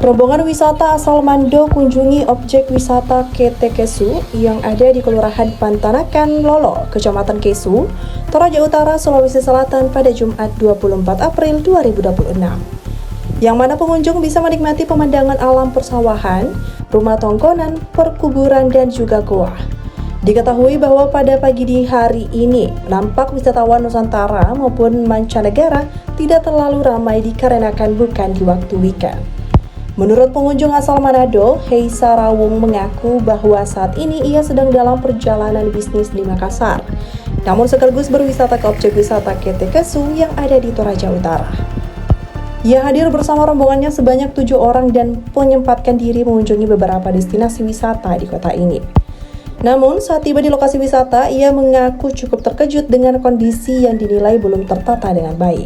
Rombongan wisata asal Mando kunjungi objek wisata KT Kesu yang ada di Kelurahan Pantanakan, Lolo, Kecamatan Kesu, Toraja Utara, Sulawesi Selatan pada Jumat 24 April 2026. Yang mana pengunjung bisa menikmati pemandangan alam persawahan, rumah tongkonan, perkuburan, dan juga goa. Diketahui bahwa pada pagi di hari ini, nampak wisatawan Nusantara maupun mancanegara tidak terlalu ramai dikarenakan bukan di waktu weekend. Menurut pengunjung asal Manado, Heisa Rawung mengaku bahwa saat ini ia sedang dalam perjalanan bisnis di Makassar, namun sekaligus berwisata ke objek wisata KT Kesu yang ada di Toraja Utara. Ia hadir bersama rombongannya sebanyak 7 orang dan menyempatkan diri mengunjungi beberapa destinasi wisata di kota ini. Namun, saat tiba di lokasi wisata, ia mengaku cukup terkejut dengan kondisi yang dinilai belum tertata dengan baik.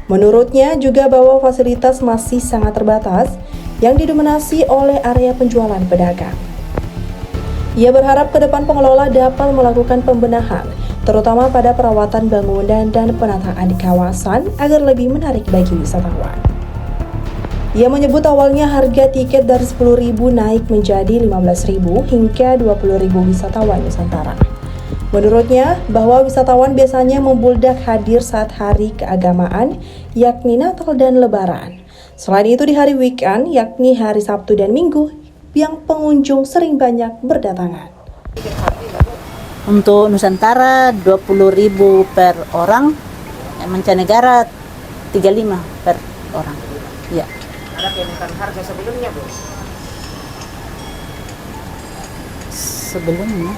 Menurutnya juga bahwa fasilitas masih sangat terbatas yang didominasi oleh area penjualan pedagang. Ia berharap ke depan pengelola dapat melakukan pembenahan, terutama pada perawatan bangunan dan penataan di kawasan agar lebih menarik bagi wisatawan. Ia menyebut awalnya harga tiket dari 10.000 naik menjadi 15.000 hingga 20.000 wisatawan Nusantara. Menurutnya, bahwa wisatawan biasanya membludak hadir saat hari keagamaan, yakni Natal dan Lebaran. Selain itu di hari weekend, yakni hari Sabtu dan Minggu, yang pengunjung sering banyak berdatangan. Untuk Nusantara 20.000 per orang, mancanegara 35 per orang. Ya. Ada kenaikan harga sebelumnya, Bu? Sebelumnya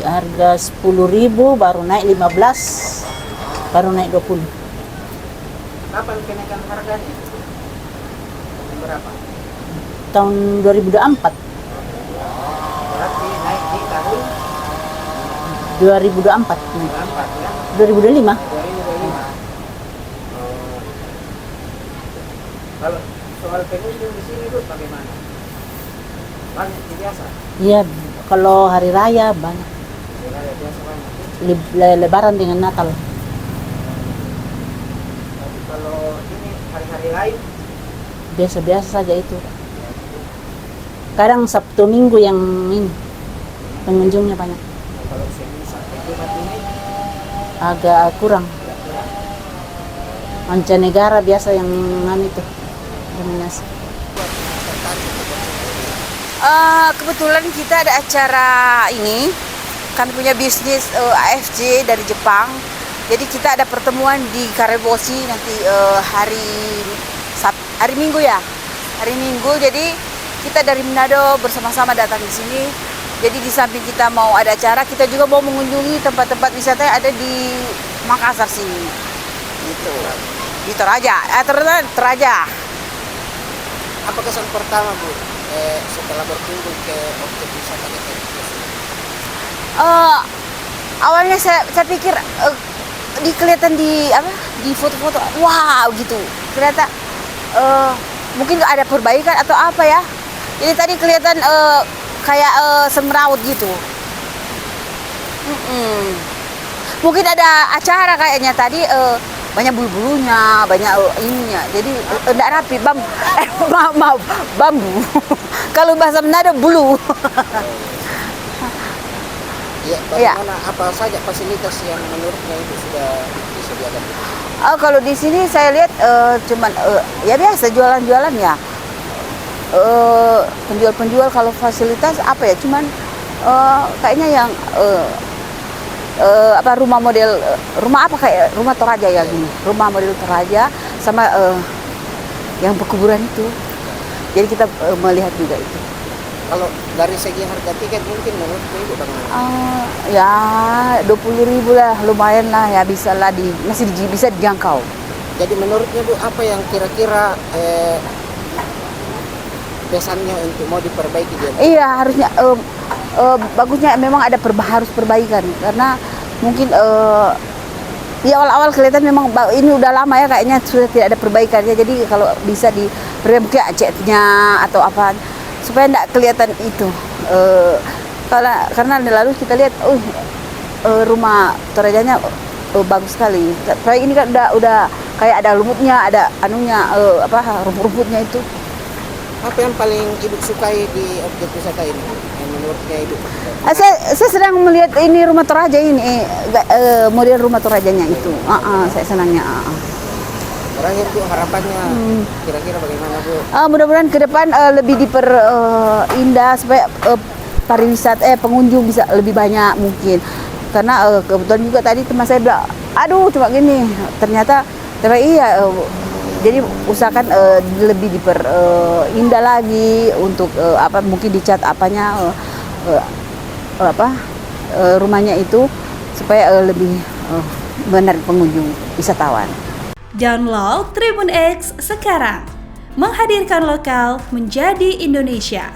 harga 10.000 baru naik 15, baru naik 20. Kapan kenaikan harganya? Berapa? Tahun 2024. Berarti naik di tahun 2024. 2024 ya? 2025. 2025. Kalau soal pengunjung di sini, Bu, bagaimana? Banyak biasa? Iya, kalau hari raya banyak. Hari biasa banyak. Lebaran dengan Natal. Tapi kalau ini hari-hari lain, Biasa-biasa saja itu. Kadang Sabtu Minggu yang ini pengunjungnya banyak. kalau Senin sampai Jumat ini Agak kurang. Mancanegara biasa yang itu dominasi. Kebetulan kita ada acara ini, kami punya bisnis AFC dari Jepang. Jadi kita ada pertemuan di Karebosi nanti hari Minggu ya. Hari Minggu, jadi kita dari Manado bersama-sama datang di sini. Jadi di samping kita mau ada acara, kita juga mau mengunjungi tempat-tempat wisata yang ada di Makassar sini. Gitu. Di Toraja, Toraja. apa kesan pertama, Bu, setelah berkunjung ke objek wisata KT Kesu? Awalnya saya pikir kelihatan di foto-foto, wow gitu. Ternyata mungkin nggak ada perbaikan atau apa ya. Jadi tadi kelihatan kayak semrawut gitu. Mungkin ada acara kayaknya tadi banyak bulu-bulunya, banyak ininya. Jadi enggak rapi, bambu. Kalau bahasa Manado bulu. Ya, bagaimana apa saja fasilitas yang menurutnya itu sudah disediakan? Kalau di sini saya lihat cuman ya biasa jualan-jualan ya. Penjual-penjual kalau fasilitas apa ya? Cuman kayaknya yang rumah model rumah apa kayak rumah Toraja ya gini. Rumah model Toraja sama yang perkuburan itu. Jadi kita melihat juga itu. Kalau dari segi harga tiket mungkin menurut Ibu bagaimana? Ya 20.000 lah, lumayan lah ya, bisa lah bisa dijangkau. Jadi menurutnya, Bu, apa yang kira-kira pesannya untuk mau diperbaiki dia? Iya, harusnya bagusnya memang ada harus perbaikan karena mungkin di awal-awal kelihatan memang ini udah lama ya kayaknya sudah tidak ada perbaikan ya. Jadi kalau bisa diperbaiki catnya atau apa supaya tidak kelihatan itu. Karena lalu kita lihat rumah Torajanya bagus sekali. Proyek ini kan udah kayak ada lumutnya, ada anunya rumput-rumputnya itu. Apa yang paling Ibu sukai di objek wisata ini? Yang menurutnya Ibu? Saya sedang melihat ini Rumah Toraja ini, model Rumah Torajanya itu. Saya senangnya. Terakhir Bu, harapannya kira-kira bagaimana Bu? Mudah-mudahan ke depan lebih diperindah supaya pariwisata pengunjung bisa lebih banyak mungkin. Karena kebetulan juga tadi teman saya bilang, aduh cuma gini. Ternyata iya. Jadi usahakan lebih diperindah lagi untuk mungkin dicat rumahnya itu supaya lebih menarik pengunjung wisatawan. Download Tribun X sekarang, menghadirkan lokal menjadi Indonesia.